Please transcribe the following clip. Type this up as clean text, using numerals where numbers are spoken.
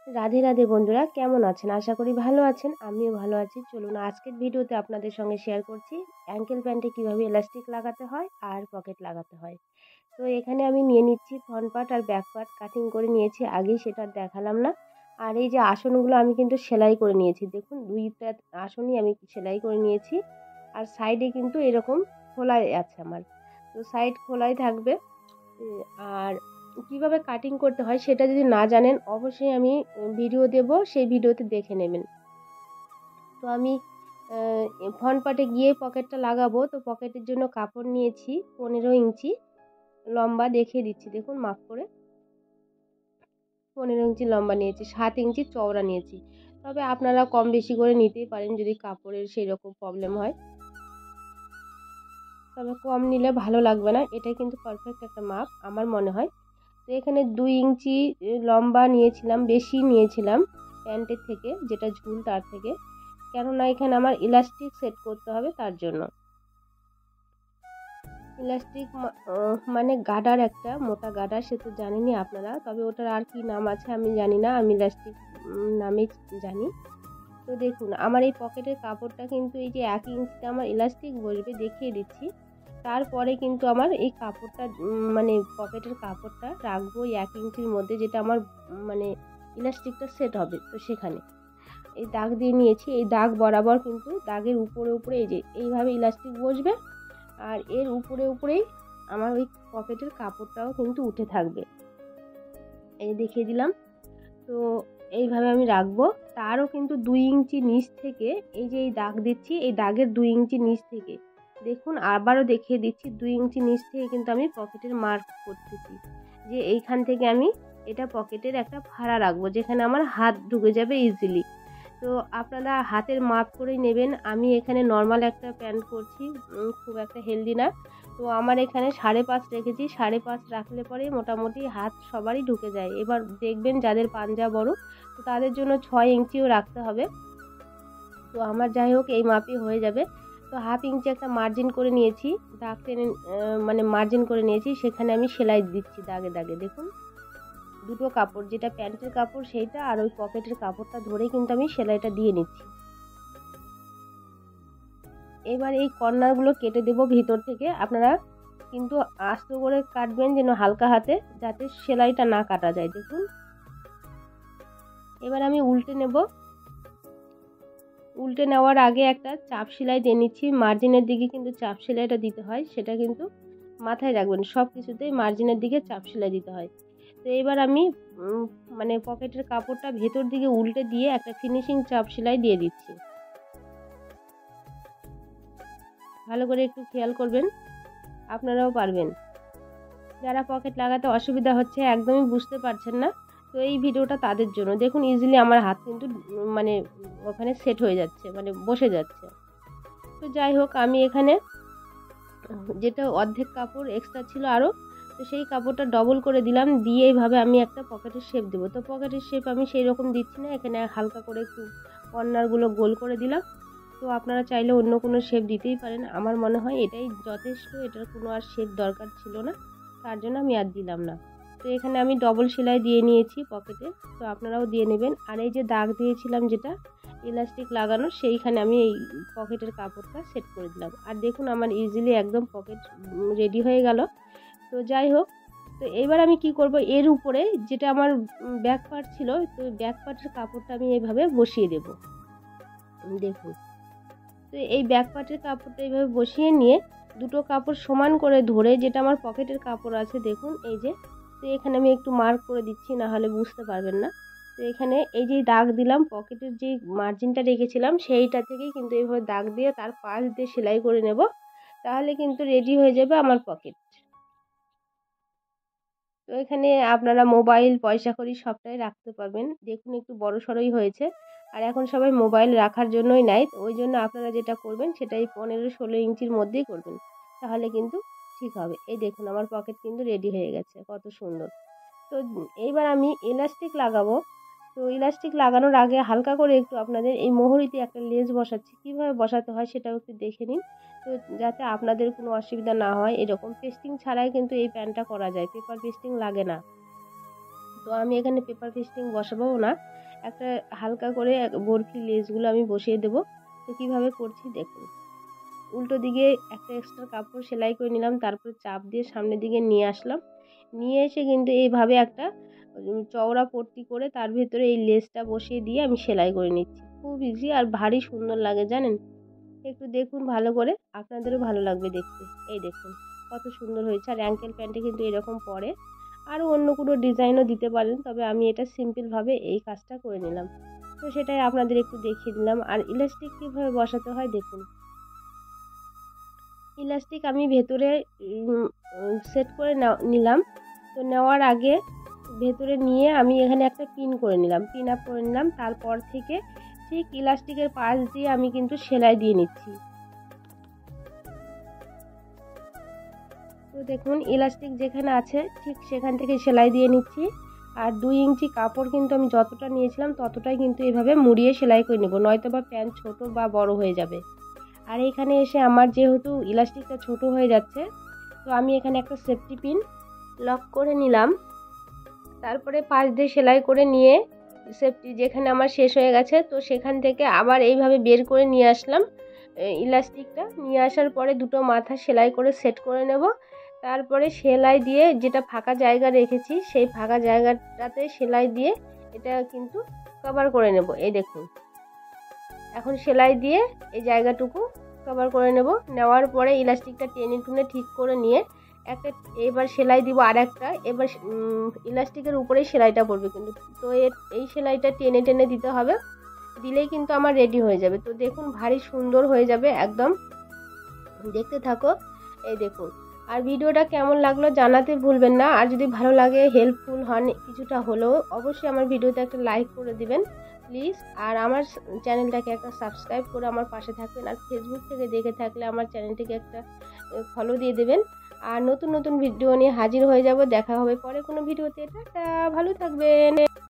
রাধে রাধে বন্ধুরা, কেমন আছেন? আশা করি ভালো আছেন। আমিও ভালো আছি। চলুন আজকের ভিডিওতে আপনাদের সঙ্গে শেয়ার করছি অ্যাঙ্কেল প্যান্টে কিভাবে এলাস্টিক লাগাতে হয় আর পকেট লাগাতে হয়। তো এখানে আমি নিয়ে নিচ্ছি ফ্রন্ট পার্ট আর ব্যাক পার্ট কাটিং করে নিয়েছি, আগেই সেটা দেখালাম না। আর এই যে আসনগুলো আমি কিন্তু সেলাই করে নিয়েছি, দেখুন দুইটা আসনই আমি সেলাই করে নিয়েছি। আর সাইডে কিন্তু এরকম খোলাই আছে আমার, তো সাইড খোলাই থাকবে। আর কিভাবে কাটিং করতে হয় সেটা যদি না জানেন, অবশ্যই আমি ভিডিও দেব, সেই ভিডিওতে দেখে নেবেন। তো আমি ফ্রন্ট পার্টে গিয়ে পকেটটা লাগাবো। তো পকেটের জন্য কাপড় নিয়েছি 15 ইঞ্চি লম্বা, দেখিয়ে দিচ্ছি দেখুন মাপ করে। 15 ইঞ্চি লম্বা নিয়েছি, 7 ইঞ্চি চওড়া নিয়েছি। তবে আপনারা কম বেশি করে নিতেই পারেন যদি কাপড়ের সেই রকম প্রবলেম হয়, তবে কম নিলে ভালো লাগবে না। এটাই কিন্তু পারফেক্ট একটা মাপ আমার মনে হয়। তো এখানে 2 ইঞ্চি লম্বা নিয়েছিলাম, বেশি নিয়েছিলাম প্যান্টের থেকে, যেটা ঝুল তার থেকে, কেননা এখানে আমার ইলাস্টিক সেট করতে হবে তার জন্য। ইলাস্টিক মানে গার্ডার, একটা মোটা গার্ডার, সে তো জানেনই আপনারা, তবে ওটার আর কি নাম আছে আমি জানি না, আমি ইলাস্টিক নামেই জানি। তো দেখুন আমার এই পকেটের কাপড়টা কিন্তু এই যে 1 ইঞ্চিতে আমার ইলাস্টিক বসবে, দেখিয়ে দিচ্ছি। তারপরে কিন্তু আমার এই কাপড়টা মানে পকেটের কাপড়টা রাখবো এই 1 ইঞ্চির মধ্যে, যেটা আমার মানে ইলাস্টিকটা সেট হবে। তো সেখানে এই দাগ দিয়ে নিয়েছি, এই দাগ বরাবর কিন্তু দাগের উপরে উপরে এই যে এইভাবে ইলাস্টিক বসবে, আর এর উপরে উপরেই আমার ওই পকেটের কাপড়টাও কিন্তু উঠে থাকবে, এই দেখিয়ে দিলাম। তো এইভাবে আমি রাখবো। তারও কিন্তু 2 ইঞ্চি নিচ থেকে এই যে এই দাগ দিচ্ছি, এই দাগের 2 ইঞ্চি নিচ থেকে দেখুন, আবারও দেখিয়ে দিচ্ছি, 2 ইঞ্চি নিচ থেকে কিন্তু আমি পকেটের মার্ক করতেছি, যে এইখান থেকে আমি এটা পকেটের একটা ফাড়া রাখবো, যেখানে আমার হাত ঢুকে যাবে ইজিলি। তো আপনারা হাতের মাপ করেই নেবেন। আমি এখানে নর্মাল একটা প্যান্ট করছি, খুব একটা হেলদি না। তো আমার এখানে 5.5 রেখেছি, 5.5 রাখলে পরে মোটামুটি হাত সবারই ঢুকে যায়। এবার দেখবেন যাদের পাঞ্জা বড়, তো তাদের জন্য 6 ইঞ্চিও রাখতে হবে। তো আমার যাই হোক এই মাপই হয়ে যাবে। তো 1/2 ইঞ্চি একটা মার্জিন করে নিয়েছি, দাগ টেনে মানে মার্জিন করে নিয়েছি, সেখানে আমি সেলাই দিচ্ছি দাগে দাগে। দেখুন দুটো কাপড়, যেটা প্যান্টের কাপড় সেইটা আর ওই পকেটের কাপড়টা ধরে কিন্তু আমি সেলাইটা দিয়ে নিচ্ছি। এবার এই কর্নারগুলো কেটে দেব ভিতর থেকে। আপনারা কিন্তু আস্তে করে কাটবেন, যেন হালকা হাতে, যাতে সেলাইটা না কাটা যায়। দেখুন এবার আমি উল্টে নেব। উল্টে নেওয়ার আগে একটা চাপ সেলাই দিয়ে নিচ্ছি, মার্জিনের দিকে কিন্তু চাপ সেলাইটা দিতে হয়, সেটা কিন্তু মাথায় রাখবেন, সব কিছুতেই মার্জিনের দিকে চাপ সেলাই দিতে হয়। তো এবার আমি মানে পকেটের কাপড়টা ভেতর দিকে উল্টে দিয়ে একটা ফিনিশিং চাপ সেলাই দিয়ে দিচ্ছি। ভালো করে একটু খেয়াল করবেন, আপনারাও পারবেন। যারা পকেট লাগাতে অসুবিধা হচ্ছে, একদমই বুঝতে পারছেন না, তো এই ভিডিওটা তাদের জন্য। দেখুন ইজিলি আমার হাত কিন্তু মানে ওখানে সেট হয়ে যাচ্ছে, মানে বসে যাচ্ছে। তো যাই হোক আমি এখানে যেটা অর্ধেক কাপড় এক্সট্রা ছিল আরও, তো সেই কাপড়টা ডবল করে দিলাম, দিয়ে এইভাবে আমি একটা পকেটের শেপ দেবো। তো পকেটের শেপ আমি সেই রকম দিচ্ছি না, এখানে হালকা করে একটু কর্নারগুলো গোল করে দিলাম। তো আপনারা চাইলে অন্য কোনো শেপ দিতেই পারেন, আমার মনে হয় এটাই যথেষ্ট, এটার কোনো আর শেপ দরকার ছিল না, তার জন্য আমি আর দিলাম না। তো এখানে আমি ডবল সেলাই দিয়ে নিয়েছি পকেটে, তো আপনারাও দিয়ে নেবেন। আর এই যে দাগ দিয়েছিলাম যেটা ইলাস্টিক লাগানো, সেইখানে আমি এই পকেটের কাপড়টা সেট করে দিলাম। আর দেখুন আমার ইজিলি একদম পকেট রেডি হয়ে গেল। তো যাই হোক, তো এবার আমি কি করব, এর উপরে যেটা আমার ব্যাক পার্ট ছিল, তো ব্যাক পার্টের কাপড়টা আমি এইভাবে বসিয়ে দেব। দেখুন তো এই ব্যাক পার্টের কাপড়টা এইভাবে বসিয়ে নিয়ে দুটো কাপড় সমান করে ধরে, যেটা আমার পকেটের কাপড় আছে দেখুন এই যে, তো এখানে আমি একটু মার্ক করে দিচ্ছি, না হলে বুঝতে পারবেন না। তো এখানে এই যে দাগ দিলাম, পকেটের যে মার্জিনটা রেখেছিলাম সেইটা থেকেই কিন্তু এইভাবে দাগ দিয়ে তার পাশ দিয়ে সেলাই করে নেব, তাহলে কিন্তু রেডি হয়ে যাবে আমার পকেট। তো এখানে আপনারা মোবাইল, পয়সা কড়ি সবটাই রাখতে পারবেন। দেখুন একটু বড় সড়োই হয়েছে, আর এখন সবাই মোবাইল রাখার জন্যই নেয়, ওই জন্য আপনারা যেটা করবেন সেটাই 15-16 ইঞ্চির মধ্যেই করবেন, তাহলে কিন্তু ঠিক হবে। এই দেখুন আমার পকেট কিন্তু রেডি হয়ে গেছে, কত সুন্দর। তো এইবার আমি ইলাস্টিক লাগাবো। তো ইলাস্টিক লাগানোর আগে হালকা করে একটু আপনাদের এই মোহরিতে একটা লেস বসাচ্ছি, কীভাবে বসাতে হয় সেটাও একটু দেখে নিন, তো যাতে আপনাদের কোনো অসুবিধা না হয়। এরকম পেস্টিং ছাড়াই কিন্তু এই প্যান্টটা করা যায়, পেপার পেস্টিং লাগে না। তো আমি এখানে পেপার পেস্টিং বসাবো না, একটা হালকা করে বরফি লেসগুলো আমি বসিয়ে দেবো। তো কীভাবে করছি দেখুন। উল্টো দিকে একটা এক্সট্রা কাপড় সেলাই করে নিলাম, তারপর চাপ দিয়ে সামনের দিকে নিয়ে আসলাম। নিয়ে এসে কিন্তু এইভাবে একটা চওড়া পট্টি করে তার ভেতরে এই লেসটা বসিয়ে দিয়ে আমি সেলাই করে নিচ্ছি। খুব ইজি আর ভারী সুন্দর লাগে জানেন। একটু দেখুন ভালো করে, আপনাদেরও ভালো লাগবে দেখতে। এই দেখুন কত সুন্দর হয়েছে। আর অ্যাঙ্কেল প্যান্টে কিন্তু এরকম পরে, আরও অন্য কোনো ডিজাইনও দিতে পারেন, তবে আমি এটা সিম্পলভাবে এই কাজটা করে নিলাম। তো সেটাই আপনাদের একটু দেখিয়ে দিলাম। আর ইলাস্টিক কীভাবে বসাতে হয় দেখুন। ইলাস্টিক আমি ভেতরে সেট করে নিলাম। তো নেওয়ার আগে ভেতরে নিয়ে আমি এখানে একটা পিন করে নিলাম, পিন আপ করে নিলাম। তারপর থেকে ঠিক ইলাস্টিকের পাশ দিয়ে আমি কিন্তু সেলাই দিয়ে নিচ্ছি। তো দেখুন ইলাস্টিক যেখানে আছে ঠিক সেখান থেকে সেলাই দিয়ে নিচ্ছি। আর 2 ইঞ্চি কাপড় কিন্তু আমি যতটা নিয়েছিলাম ততটাই কিন্তু এভাবে মুড়িয়ে সেলাই করে নেব, নয়তো বা প্যান্ট ছোট বা বড় হয়ে যাবে। আর এখানে এসে আমার যেহেতু ইলাস্টিকটা ছোট হয়ে যাচ্ছে, তো আমি এখানে একটা সেফটি পিন লক করে নিলাম। তারপরে পাশ দিয়ে সেলাই করে নিয়ে সেফটি যেখানে আমার শেষ হয়ে গেছে, তো সেখান থেকে আবার এইভাবে বের করে নিয়ে আসলাম ইলাস্টিকটা। নিয়ে আসার পরে দুটো মাথা সেলাই করে সেট করে নেব। তারপরে সেলাই দিয়ে যেটা ফাঁকা জায়গা রেখেছি সেই ফাঁকা জায়গাটাতে সেলাই দিয়ে এটা কিন্তু কভার করে নেব। এই দেখুন এখন সেলাই দিয়ে এই জায়গাটুকু কভার করে নেব। নেওয়ার পরে ইলাস্টিকটা টেনে টুনে ঠিক করে নিয়ে একটা এবার সেলাই দিব আর একটা, এবার ইলাস্টিকের উপরেই সেলাইটা পড়বে কিন্তু। তো এই সেলাইটা টেনে টেনে দিতে হবে, দিলেই কিন্তু আমার রেডি হয়ে যাবে। তো দেখুন ভারী সুন্দর হয়ে যাবে একদম, দেখতে থাকো। এই দেখুন। আর ভিডিওটা কেমন লাগলো জানাতে ভুলবেন না। আর যদি ভালো লাগে, হেল্পফুল হন কিছুটা হলেও, অবশ্যই আমার ভিডিওতে একটা লাইক করে দিবেন প্লিজ। আর আমার চ্যানেলটাকে একটা সাবস্ক্রাইব করে আমার পাশে থাকবেন। আর ফেসবুক থেকে দেখে থাকলে আমার চ্যানেলটিকে একটা ফলো দিয়ে দেবেন। আর নতুন নতুন ভিডিও নিয়ে হাজির হয়ে যাব। দেখা হবে পরে কোনো ভিডিওতে। টাটা, ভালো থাকবেন।